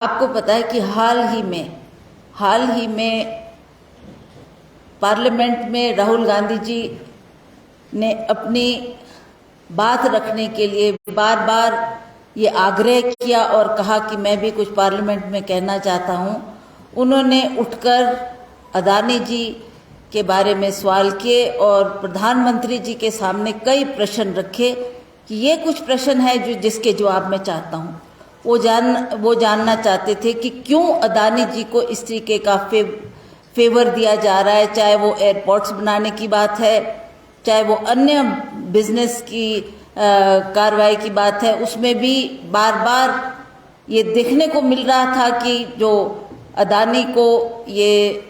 आपको पता है कि हाल ही में पार्लियामेंट में राहुल गांधी जी ने अपनी बात रखने के लिए बार बार ये आग्रह किया और कहा कि मैं भी कुछ पार्लियामेंट में कहना चाहता हूँ। उन्होंने उठकर अदानी जी के बारे में सवाल किए और प्रधानमंत्री जी के सामने कई प्रश्न रखे कि ये कुछ प्रश्न है जिसके जवाब मैं चाहता हूँ। वो जानना चाहते थे कि क्यों अदानी जी को इस तरीके का फेवर दिया जा रहा है, चाहे वो एयरपोर्ट्स बनाने की बात है, चाहे वो अन्य बिजनेस की कार्रवाई की बात है। उसमें भी बार बार ये देखने को मिल रहा था कि जो अदानी को ये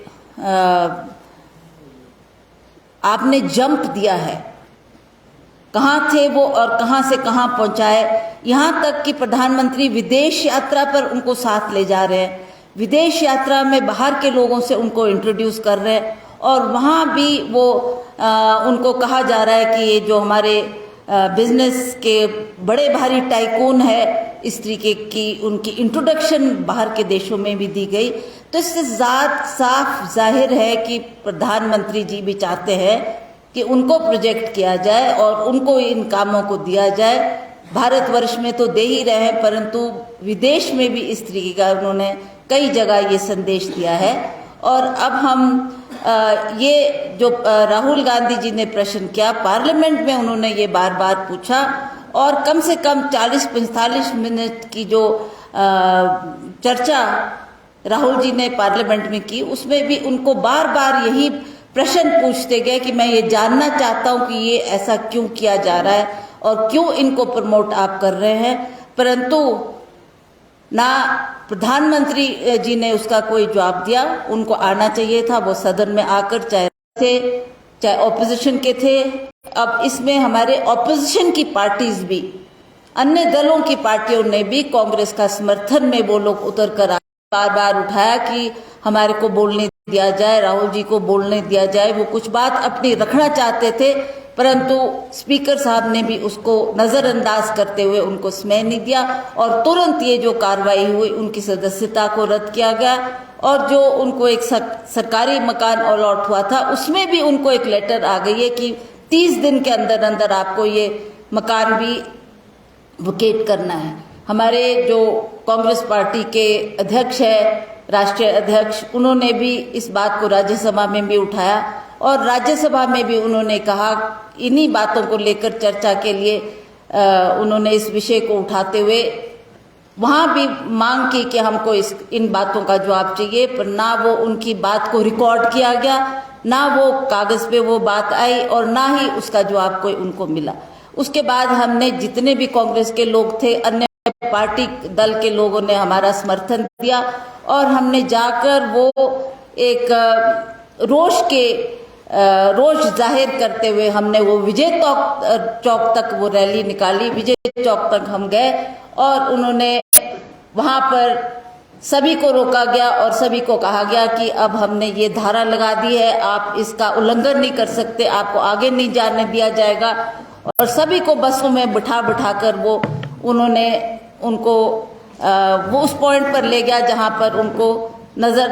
आपने जंप दिया है, कहाँ थे वो और कहाँ से कहाँ पहुँचाए। यहाँ तक कि प्रधानमंत्री विदेश यात्रा पर उनको साथ ले जा रहे हैं, विदेश यात्रा में बाहर के लोगों से उनको इंट्रोड्यूस कर रहे हैं और वहाँ भी वो उनको कहा जा रहा है कि ये जो हमारे बिजनेस के बड़े भारी टाइकून है, इस तरीके की उनकी इंट्रोडक्शन बाहर के देशों में भी दी गई। तो इससे साफ जाहिर है कि प्रधानमंत्री जी भी चाहते हैं कि उनको प्रोजेक्ट किया जाए और उनको इन कामों को दिया जाए। भारतवर्ष में तो दे ही रहे हैं, परंतु विदेश में भी इस तरीके का उन्होंने कई जगह ये संदेश दिया है। और अब हम ये जो राहुल गांधी जी ने प्रश्न किया पार्लियामेंट में, उन्होंने ये बार बार पूछा और कम से कम 40-45 मिनट की जो चर्चा राहुल जी ने पार्लियामेंट में की, उसमें भी उनको बार बार यही प्रश्न पूछते गए कि मैं ये जानना चाहता हूँ कि ये ऐसा क्यों किया जा रहा है और क्यों इनको प्रमोट आप कर रहे हैं। परंतु ना प्रधानमंत्री जी ने उसका कोई जवाब दिया। उनको आना चाहिए था, वो सदन में आकर चाहे ऑपोजिशन के थे। अब इसमें हमारे ऑपोजिशन की पार्टीज भी, अन्य दलों की पार्टियों ने भी कांग्रेस का समर्थन में वो लोग उतर कर बार बार उठाया कि हमारे को बोलने दिया जाए, राहुल जी को बोलने दिया जाए। वो कुछ बात अपनी रखना चाहते थे, परंतु स्पीकर साहब ने भी उसको नज़रअंदाज करते हुए उनको समय नहीं दिया और तुरंत ये जो कार्रवाई हुई, उनकी सदस्यता को रद्द किया गया। और जो उनको एक सरकारी मकान अलॉट हुआ था, उसमें भी उनको एक लेटर आ गई है कि 30 दिन के अंदर अंदर आपको ये मकान भी वकेट करना है। हमारे जो कांग्रेस पार्टी के अध्यक्ष है, राष्ट्रीय अध्यक्ष, उन्होंने भी इस बात को राज्यसभा में भी उठाया और राज्यसभा में भी उन्होंने कहा, इन्हीं बातों को लेकर चर्चा के लिए उन्होंने इस विषय को उठाते हुए वहाँ भी मांग की कि हमको इन बातों का जवाब चाहिए। पर ना वो उनकी बात को रिकॉर्ड किया गया, ना वो कागज़ पे वो बात आई और ना ही उसका जवाब कोई उनको मिला। उसके बाद हमने जितने भी कांग्रेस के लोग थे, अन्य पार्टी दल के लोगों ने हमारा समर्थन दिया और हमने जाकर वो एक रोष जाहिर करते हुए हमने वो विजय चौक तक वो रैली निकाली। विजय चौक तक हम गए और उन्होंने वहाँ पर सभी को रोका गया और सभी को कहा गया कि अब हमने ये धारा लगा दी है, आप इसका उल्लंघन नहीं कर सकते, आपको आगे नहीं जाने दिया जाएगा। और सभी को बसों में बिठा कर उन्होंने उनको वो उस पॉइंट पर ले गया जहाँ पर उनको नज़र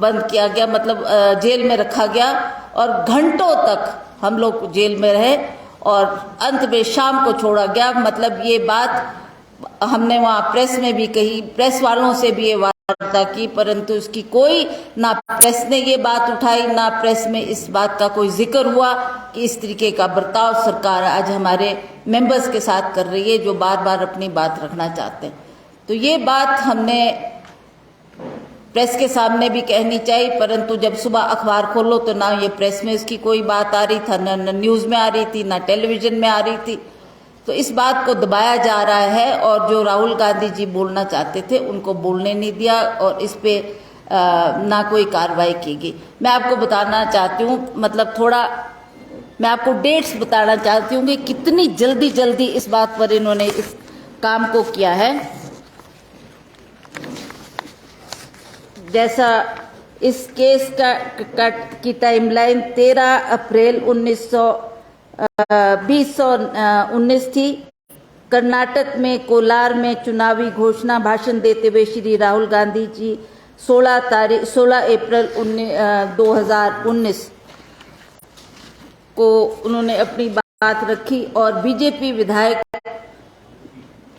बंद किया गया, मतलब जेल में रखा गया और घंटों तक हम लोग जेल में रहे और अंत में शाम को छोड़ा गया। मतलब ये बात हमने वहाँ प्रेस में भी कही, प्रेस वालों से भी ये वार्ता की, परंतु इसकी कोई, ना प्रेस ने ये बात उठाई, ना प्रेस में इस बात का कोई जिक्र हुआ कि इस तरीके का बर्ताव सरकार आज हमारे मेंबर्स के साथ कर रही है जो बार बार अपनी बात रखना चाहते हैं। तो ये बात हमने प्रेस के सामने भी कहनी चाहिए, परंतु जब सुबह अखबार खोलो तो ना ये प्रेस में इसकी कोई बात आ रही था, ना न्यूज़ में आ रही थी, ना टेलीविजन में आ रही थी। तो इस बात को दबाया जा रहा है और जो राहुल गांधी जी बोलना चाहते थे उनको बोलने नहीं दिया और इस पे ना कोई कार्रवाई की गई। मैं आपको बताना चाहती हूँ, मतलब थोड़ा मैं आपको डेट्स बताना चाहती हूँ कि कितनी जल्दी इस बात पर इन्होंने इस काम को किया है। जैसा इस केस की टाइमलाइन 13 अप्रैल 2019 थी कर्नाटक में कोलार में चुनावी घोषणा भाषण देते हुए श्री राहुल गांधी जी 16 अप्रैल 2019 को उन्होंने अपनी बात रखी और बीजेपी विधायक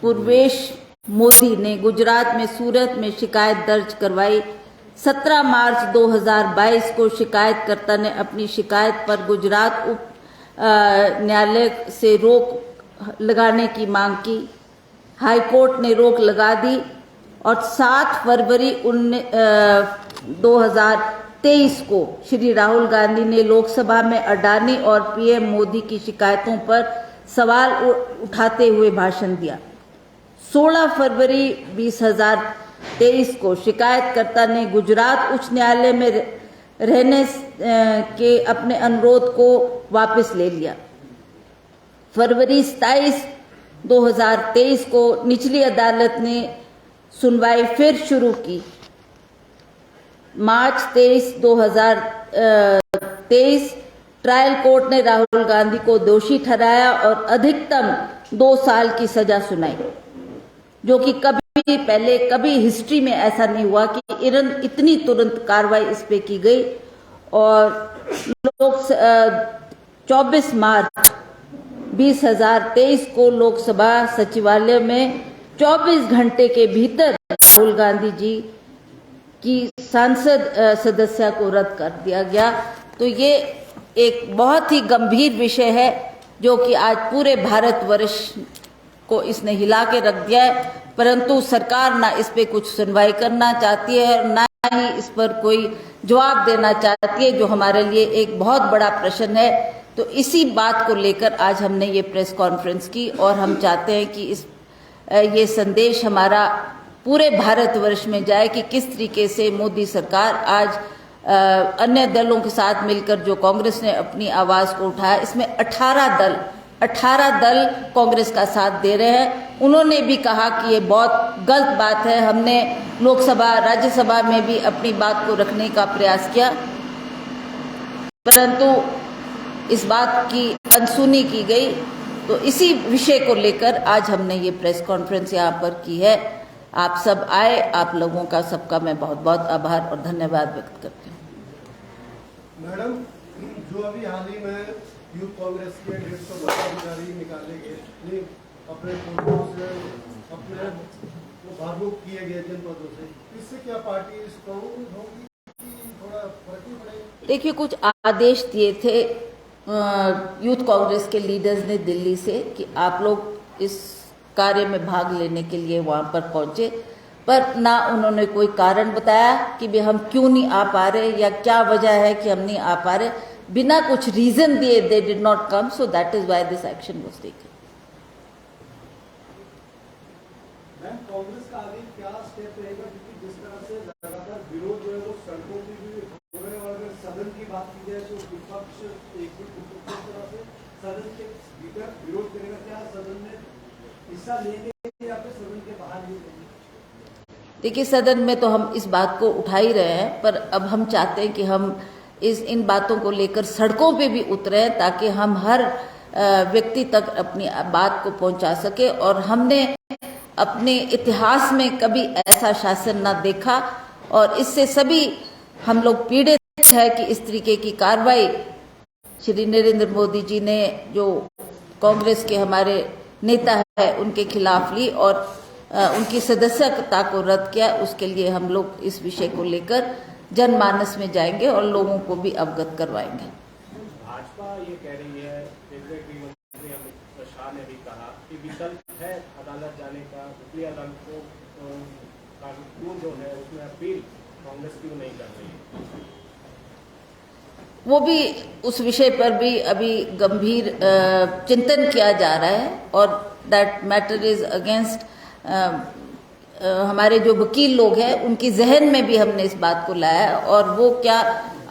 पूर्वेश मोदी ने गुजरात में सूरत में शिकायत दर्ज करवाई। 17 मार्च 2022 को शिकायतकर्ता ने अपनी शिकायत पर गुजरात उप न्यायालय से रोक लगाने की मांग की। हाईकोर्ट ने रोक लगा दी और 7 फरवरी 2023 को श्री राहुल गांधी ने लोकसभा में अडानी और पीएम मोदी की शिकायतों पर सवाल उठाते हुए भाषण दिया। 16 फरवरी 2023 को शिकायतकर्ता ने गुजरात उच्च न्यायालय में रहने के अपने अनुरोध को वापस ले लिया। फरवरी 27, 2023 को निचली अदालत ने सुनवाई फिर शुरू की। मार्च 23, 2023 ट्रायल कोर्ट ने राहुल गांधी को दोषी ठहराया और अधिकतम 2 साल की सजा सुनाई, जो कि कभी हिस्ट्री में ऐसा नहीं हुआ कि इतनी तुरंत कार्रवाई इस पे की गई। और लोग 24 मार्च 2023 को लोकसभा सचिवालय में 24 घंटे के भीतर राहुल गांधी जी की सांसद सदस्यता को रद्द कर दिया गया। तो ये एक बहुत ही गंभीर विषय है जो कि आज पूरे भारतवर्ष को इसने हिला के रख दिया है, परंतु सरकार ना इस पे कुछ सुनवाई करना चाहती है और ना ही इस पर कोई जवाब देना चाहती है, जो हमारे लिए एक बहुत बड़ा प्रश्न है। तो इसी बात को लेकर आज हमने ये प्रेस कॉन्फ्रेंस की और हम चाहते हैं कि ये संदेश हमारा पूरे भारतवर्ष में जाए कि किस तरीके से मोदी सरकार आज अन्य दलों के साथ मिलकर जो कांग्रेस ने अपनी आवाज को उठाया, इसमें 18 दल कांग्रेस का साथ दे रहे हैं। उन्होंने भी कहा कि ये बहुत गलत बात है। हमने लोकसभा राज्यसभा में भी अपनी बात को रखने का प्रयास किया, परंतु इस बात की अनसुनी की गई। तो इसी विषय को लेकर आज हमने ये प्रेस कॉन्फ्रेंस यहाँ पर की है। आप सब आए, आप लोगों का सबका मैं बहुत बहुत आभार और धन्यवाद व्यक्त करती हूँ। मैडम, जो अभी हाल ही में यूथ कांग्रेस के 150 पदाधिकारी निकाले गए, अपने अपने भावुक किए गए जनपदों से, इससे क्या पार्टी स्ट्रॉन्ग होगी कि थोड़ा फर्क ही पड़ेगा? देखिए, कुछ आदेश दिए थे यूथ कांग्रेस के लीडर्स ने दिल्ली से कि आप लोग इस कार्य में भाग लेने के लिए वहां पर पहुंचे, पर ना उन्होंने कोई कारण बताया कि भी हम क्यों नहीं आ पा रहे या क्या वजह है कि हम नहीं आ पा रहे। बिना कुछ रीजन दिए they did not come, so that is why this action was taken. Ma'am, Congress का आगे क्या स्टेप रहेगा, क्योंकि जिस तरह से लगातार विरोध जो है वो सड़कों की भी हो रहे हैं, और अगर सदन की बात की जाए तो विपक्ष एक तरह से सदन के भीतर विरोध करेगा, क्या सदन में हिस्सा लेंगे या फिर सदन के बाहर ही रहेंगे? देखिए, सदन में तो हम इस बात को उठा ही रहे हैं, पर अब हम चाहते हैं कि हम इन बातों को लेकर सड़कों पे भी उतरे ताकि हम हर व्यक्ति तक अपनी बात को पहुंचा सके। और हमने अपने इतिहास में कभी ऐसा शासन ना देखा और इससे सभी हम लोग पीड़ित है कि इस तरीके की कार्रवाई श्री नरेंद्र मोदी जी ने, जो कांग्रेस के हमारे नेता है, उनके खिलाफ ली और उनकी सदस्यता को रद्द किया। उसके लिए हम लोग इस विषय को लेकर जनमानस में जाएंगे और लोगों को भी अवगत करवाएंगे। भाजपा ये कह रही है, केंद्रीय गृह मंत्री अमित शाह ने भी कहा कि विकल्प है अदालत जाने का, ऊपरी अदालत को जो है उसमें अपील कांग्रेस क्यों नहीं कर रही है? वो भी उस विषय पर भी अभी गंभीर चिंतन किया जा रहा है और दैट मैटर इज अगेंस्ट हमारे जो वकील लोग हैं उनकी जहन में भी हमने इस बात को लाया है और वो क्या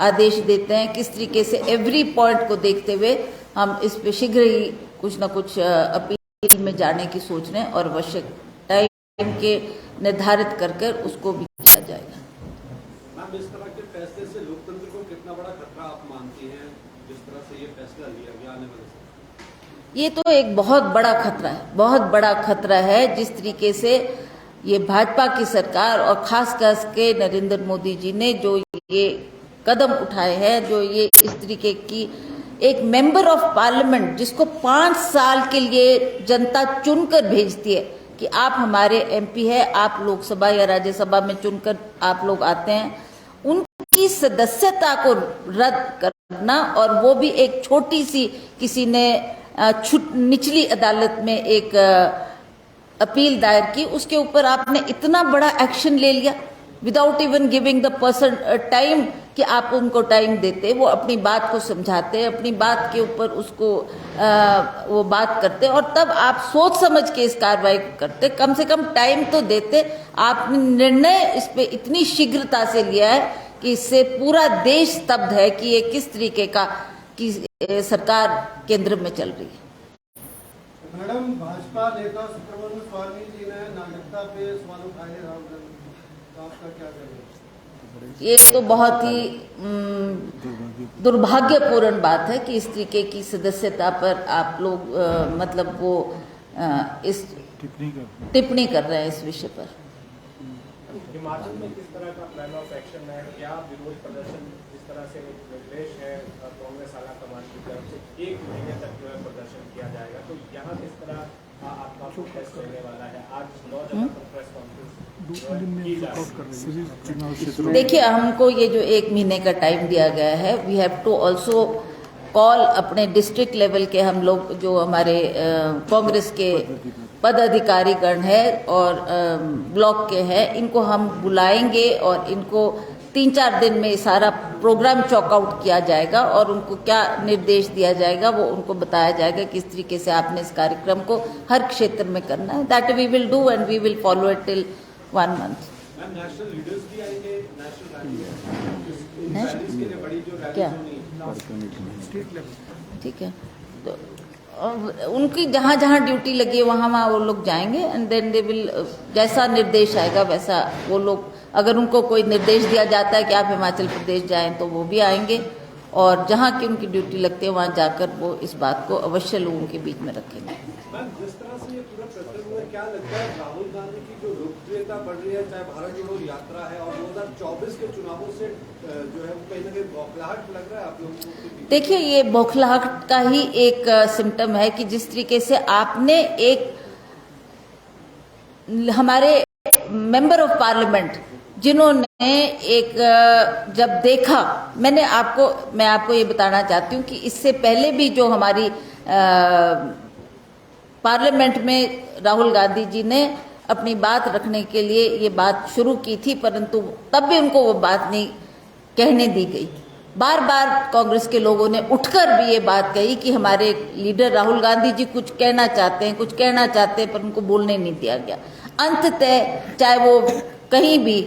आदेश देते हैं, किस तरीके से एवरी पॉइंट को देखते हुए हम इस पे शीघ्र ही कुछ न कुछ अपील में जाने की सोच रहे हैं और आवश्यक टाइम के निर्धारित कर उसको भी किया जाएगा। मैम, इस तरह के फैसले से लोकतंत्र को कितना बड़ा खतरा आप मानती हैं, जिस तरह से ये फैसला लिया गया आने वाले समय? ये तो एक बहुत बड़ा खतरा है, बहुत बड़ा खतरा है। जिस तरीके से ये भाजपा की सरकार और खास के नरेंद्र मोदी जी ने जो ये कदम उठाए हैं, जो ये इस तरीके की एक मेंबर ऑफ पार्लियामेंट जिसको 5 साल के लिए जनता चुनकर भेजती है कि आप हमारे एमपी है, आप लोकसभा या राज्यसभा में चुनकर आप लोग आते हैं, उनकी सदस्यता को रद्द करना, और वो भी एक छोटी सी किसी ने निचली अदालत में एक अपील दायर की, उसके ऊपर आपने इतना बड़ा एक्शन ले लिया without even giving the person time कि आप उनको टाइम देते, वो अपनी बात को समझाते, अपनी बात के ऊपर उसको वो बात करते, और तब आप सोच समझ के इस कार्रवाई करते, कम से कम टाइम तो देते। आपने निर्णय इस पे इतनी शीघ्रता से लिया है कि इससे पूरा देश स्तब्ध है कि ये किस तरीके का की सरकार केंद्र में चल रही है। मैडम, भाजपा नेता सुब्रमण्यम स्वामी जी ने नागरिकता पे सवाल उठाए हैं राहुल गांधी, तो आपका क्या कहना है? ये तो बहुत ही दुर्भाग्यपूर्ण बात है कि इस तरीके की सदस्यता पर आप लोग मतलब वो इस टिप्पणी कर रहे हैं इस विषय पर। हिमाचल में किस तरह का प्लान ऑफ एक्शन है? क्या विरोध प्रदर्शन जिस तरह से निर्देश है कांग्रेस आला कमान की तरफ से 1 महीने तक जो है प्रदर्शन किया जाएगा, तो यहाँ किस तरह आपका प्रोटेस्ट रहने वाला है? आज 9 जगह पर प्रेस कॉन्फ्रेंस की जा रही है। देखिए, हमको ये जो 1 महीने का टाइम दिया गया है, we have to also call अपने डिस्ट्रिक्ट लेवल के हम लोग जो हमारे कांग्रेस के पदाधिकारीगण है और ब्लॉक के हैं, इनको हम बुलाएंगे और इनको 3-4 दिन में सारा प्रोग्राम चॉकआउट किया जाएगा और उनको क्या निर्देश दिया जाएगा वो उनको बताया जाएगा किस तरीके से आपने इस कार्यक्रम को हर क्षेत्र में करना है। That we will do and we will follow it till 1 month. National leaders भी आएंगे, नेशनल रैली के लिए बड़ी जो रैली क्या? स्टेट लेवल, ठीक है, तो उनकी जहाँ जहाँ ड्यूटी लगी है वहाँ वहाँ वो लोग जाएंगे एंड देन दे विल, जैसा निर्देश आएगा वैसा वो लोग, अगर उनको कोई निर्देश दिया जाता है कि आप हिमाचल प्रदेश जाएं तो वो भी आएंगे और जहाँ की उनकी ड्यूटी लगती है वहाँ जाकर वो इस बात को अवश्य लोगों के बीच में रखेंगे। मैम, जिस तरह से ये पूरा प्रकरण हुआ, क्या लगता है राहुल गांधी की जो लोकप्रियता बढ़ रही है, चाहे भारत जोड़ो यात्रा है और 2024 के चुनावों से जो है वो कहीं ना कहीं बौखलाहट लग रहा है आप लोगों को? देखिए, ये बौखलाहट का ही एक सिम्टम है कि जिस तरीके से आपने एक हमारे मेंबर ऑफ पार्लियामेंट जिन्होंने एक जब देखा, मैं आपको ये बताना चाहती हूँ कि इससे पहले भी जो हमारी पार्लियामेंट में राहुल गांधी जी ने अपनी बात रखने के लिए ये बात शुरू की थी, परंतु तब भी उनको वो बात नहीं कहने दी गई। बार बार कांग्रेस के लोगों ने उठकर भी ये बात कही कि हमारे लीडर राहुल गांधी जी कुछ कहना चाहते हैं, पर उनको बोलने नहीं दिया गया। अंततः चाहे वो कहीं भी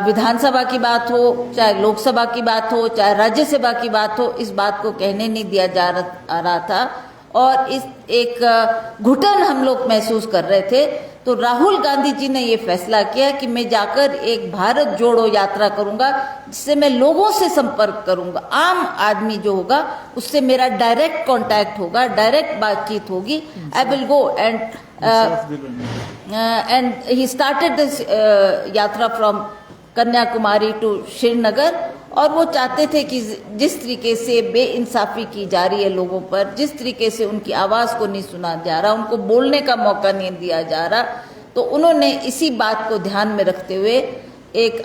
विधानसभा की बात हो, चाहे लोकसभा की बात हो, चाहे राज्यसभा की बात हो, इस बात को कहने नहीं दिया जा रहा था और इस एक घुटन हम लोग महसूस कर रहे थे। तो राहुल गांधी जी ने ये फैसला किया कि मैं जाकर एक भारत जोड़ो यात्रा करूंगा, जिससे मैं लोगों से संपर्क करूंगा, आम आदमी जो होगा उससे मेरा डायरेक्ट कांटेक्ट होगा, डायरेक्ट बातचीत होगी। I will go and he started this यात्रा फ्रॉम कन्याकुमारी टू श्रीनगर, और वो चाहते थे कि जिस तरीके से बेइंसाफी की जा रही है लोगों पर, जिस तरीके से उनकी आवाज़ को नहीं सुना जा रहा, उनको बोलने का मौका नहीं दिया जा रहा, तो उन्होंने इसी बात को ध्यान में रखते हुए एक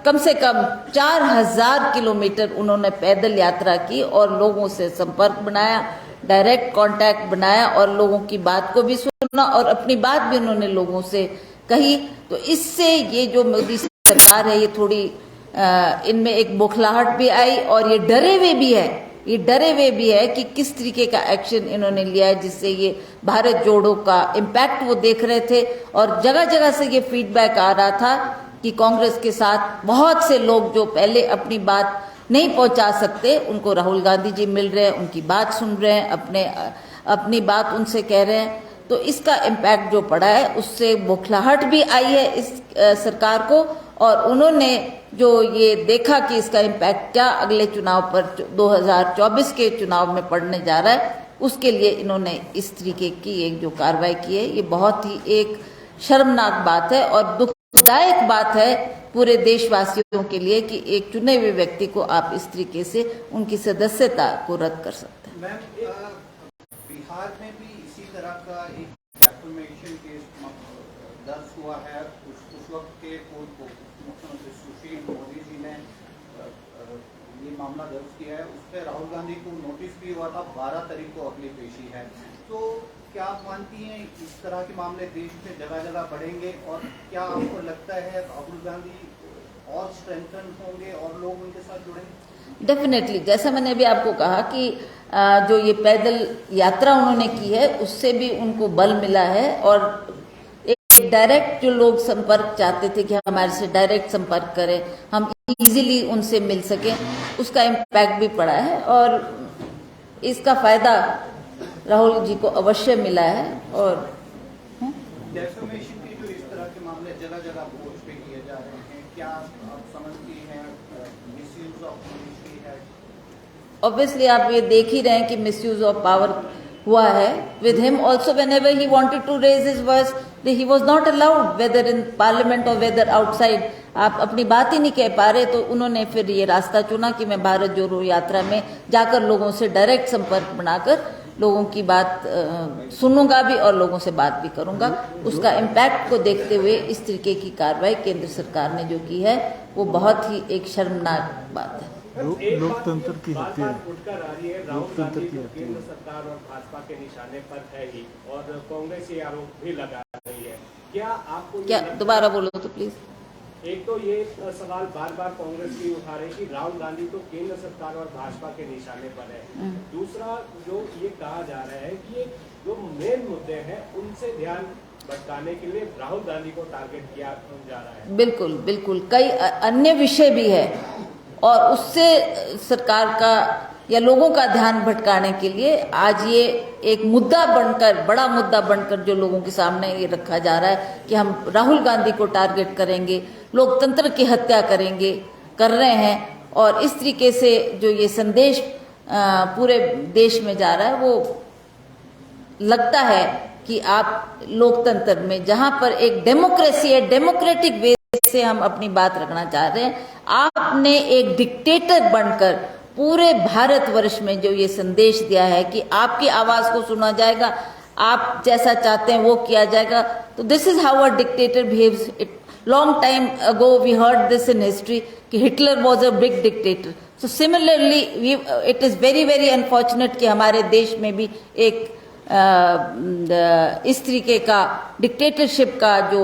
कम से कम 4000 किलोमीटर उन्होंने पैदल यात्रा की और लोगों से संपर्क बनाया, डायरेक्ट कांटेक्ट बनाया और लोगों की बात को भी सुना और अपनी बात भी उन्होंने लोगों से कही। तो इससे ये जो मोदी सरकार है, ये थोड़ी इनमें एक बौखलाहट भी आई और ये डरे हुए भी है कि किस तरीके का एक्शन इन्होंने लिया है, जिससे ये भारत जोड़ो का इम्पैक्ट वो देख रहे थे। और जगह जगह से ये फीडबैक आ रहा था कि कांग्रेस के साथ बहुत से लोग जो पहले अपनी बात नहीं पहुंचा सकते, उनको राहुल गांधी जी मिल रहे हैं, उनकी बात सुन रहे हैं, अपनी बात उनसे कह रहे हैं। तो इसका इम्पैक्ट जो पड़ा है उससे बौखलाहट भी आई है इस सरकार को, और उन्होंने जो ये देखा कि इसका इम्पैक्ट क्या अगले चुनाव पर 2024 के चुनाव में पड़ने जा रहा है, उसके लिए इन्होंने इस तरीके की एक जो कार्रवाई की है, ये बहुत ही एक शर्मनाक बात है और दुखदायक बात है पूरे देशवासियों के लिए कि एक चुने हुए व्यक्ति को आप इस तरीके से उनकी सदस्यता को रद्द कर सकते हैं। मैम, बिहार में भी इसी तरह का एक डेफेमेशन केस दर्ज हुआ है। उस वक्त के पूर्व मुख्यमंत्री सुशील मोदी जी ने ये मामला दर्ज किया है। उस पर राहुल गांधी को नोटिस भी हुआ था। 12 तारीख को अगली पेशी है। तो क्या आप मानती हैं इस तरह के मामले देश में जगह जगह बढ़ेंगे और क्या आपको लगता है राहुल गांधी और स्ट्रेंथन होंगे और लोग उनके साथ जुड़ेंगे? डेफिनेटली, जैसा मैंने अभी आपको कहा कि जो ये पैदल यात्रा उन्होंने की है उससे भी उनको बल मिला है और एक डायरेक्ट जो लोग संपर्क चाहते थे कि हमारे से डायरेक्ट संपर्क करें, हम इजीली उनसे मिल सकें, उसका इम्पैक्ट भी पड़ा है और इसका फायदा राहुल जी को अवश्य मिला है। और डेफेमेशन के जो इस तरह के मामले जगह जगह पोस्ट पे किए जा रहे हैं, क्या आप समझती हैं मिसयूज ऑफ मिनिस्ट्री है? ऑब्वियसली आप ये देख ही रहे हैं कि मिसयूज ऑफ पावर हुआ है with him also. Whenever he wanted to raise his voice he was not allowed, whether in parliament और वेदर आउटसाइड। आप अपनी बात ही नहीं कह पा रहे तो उन्होंने फिर ये रास्ता चुना कि मैं भारत जोड़ो यात्रा में जाकर लोगों से डायरेक्ट संपर्क बनाकर लोगों की बात सुनूंगा भी और लोगों से बात भी करूंगा। उसका इम्पैक्ट को देखते हुए इस तरीके की कार्रवाई केंद्र सरकार ने जो की है वो बहुत ही एक शर्मनाक बात है। लोकतंत्र की हत्या उठकर आ रही है। राहुल गांधी तो केंद्र सरकार और भाजपा के निशाने पर है ही और कांग्रेस ये आरोप भी लगा रही है। क्या आपको क्या दोबारा बोलो तो प्लीज? एक तो ये सवाल बार बार कांग्रेस भी उठा रही कि राहुल गांधी तो केंद्र सरकार और भाजपा के निशाने पर है। दूसरा जो ये कहा जा रहा है कि ये जो मेन मुद्दे हैं उनसे ध्यान भटकाने के लिए राहुल गांधी को टारगेट किया जा रहा है। बिल्कुल बिल्कुल, कई अन्य विषय भी है और उससे सरकार का या लोगों का ध्यान भटकाने के लिए आज ये एक मुद्दा बनकर, बड़ा मुद्दा बनकर जो लोगों के सामने ये रखा जा रहा है कि हम राहुल गांधी को टारगेट करेंगे, लोकतंत्र की हत्या करेंगे, कर रहे हैं। और इस तरीके से जो ये संदेश पूरे देश में जा रहा है वो लगता है कि आप लोकतंत्र में जहां पर एक डेमोक्रेसी है, डेमोक्रेटिक वे से हम अपनी बात रखना चाह रहे हैं, आपने एक डिक्टेटर बनकर पूरे भारतवर्ष में जो ये संदेश दिया है कि आपकी आवाज को सुना जाएगा, आप जैसा चाहते हैं वो किया जाएगा। तो this is how a dictator behaves. It long time ago we heard this in history कि Hitler was a big dictator. So similarly it is very very unfortunate कि हमारे देश में भी एक इस तरीके का डिक्टेटरशिप का जो